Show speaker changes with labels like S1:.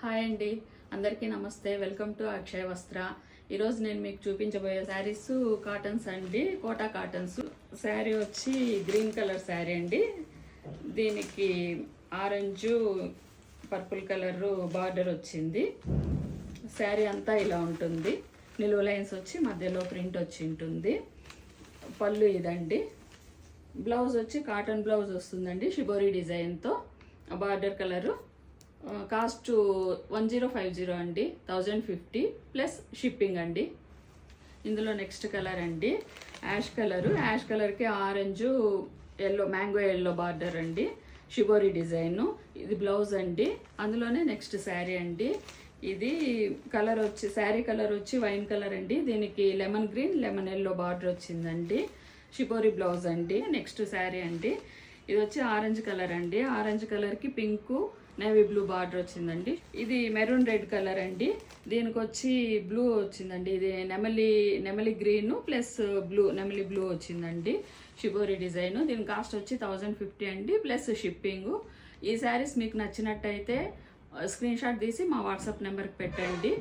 S1: Hi అండి, అందరికీ నమస్తే. వెల్కమ్ టు అక్షయ వస్త్ర. ఈరోజు నేను మీకు చూపించబోయే శారీస్ కాటన్స్ అండి, కోటా కాటన్స్. శారీ వచ్చి గ్రీన్ కలర్ శారీ అండి. దీనికి ఆరెంజ్ పర్పుల్ కలర్ బార్డర్ వచ్చింది. శారీ అంతా ఇలా ఉంటుంది. నిలువు లైన్స్ వచ్చి మధ్యలో ప్రింట్ వచ్చి ఉంటుంది. పళ్ళు ఇదండి. బ్లౌజ్ వచ్చి కాటన్ బ్లౌజ్ వస్తుందండి, షిబోరి డిజైన్తో. Border colour. కాస్ట్ 1050 అండి, 1050 ప్లస్ షిప్పింగ్ అండి. ఇందులో నెక్స్ట్ కలర్ అండి యాష్ కలరు. యాష్ కలర్కి orange yellow, mango yellow border అండి, షిబోరి డిజైన్. ఇది బ్లౌజ్ అండి. అందులోనే నెక్స్ట్ శారీ అండి. ఇది కలర్ వచ్చి శారీ కలర్ వచ్చి వైన్ కలర్ అండి. దీనికి lemon green, lemon yellow border వచ్చిందండి. షిబోరి బ్లౌజ్ అండి. నెక్స్ట్ శారీ అండి. ఇది వచ్చి ఆరెంజ్ కలర్ అండి. ఆరెంజ్ కలర్కి పింక్, నేవీ బ్లూ బార్డర్ వచ్చిందండి. ఇది మెరూన్ రెడ్ కలర్ అండి. దీనికి వచ్చి బ్లూ వచ్చిందండి. ఇది నెమలి గ్రీన్ ప్లస్ బ్లూ, నెమలి బ్లూ వచ్చిందండి. Shibori design. దీని కాస్ట్ వచ్చి 1050 అండి ప్లస్ షిప్పింగ్. ఈ శారీస్ మీకు నచ్చినట్టయితే స్క్రీన్ షాట్ తీసి మా వాట్సాప్ నెంబర్కి పెట్టండి.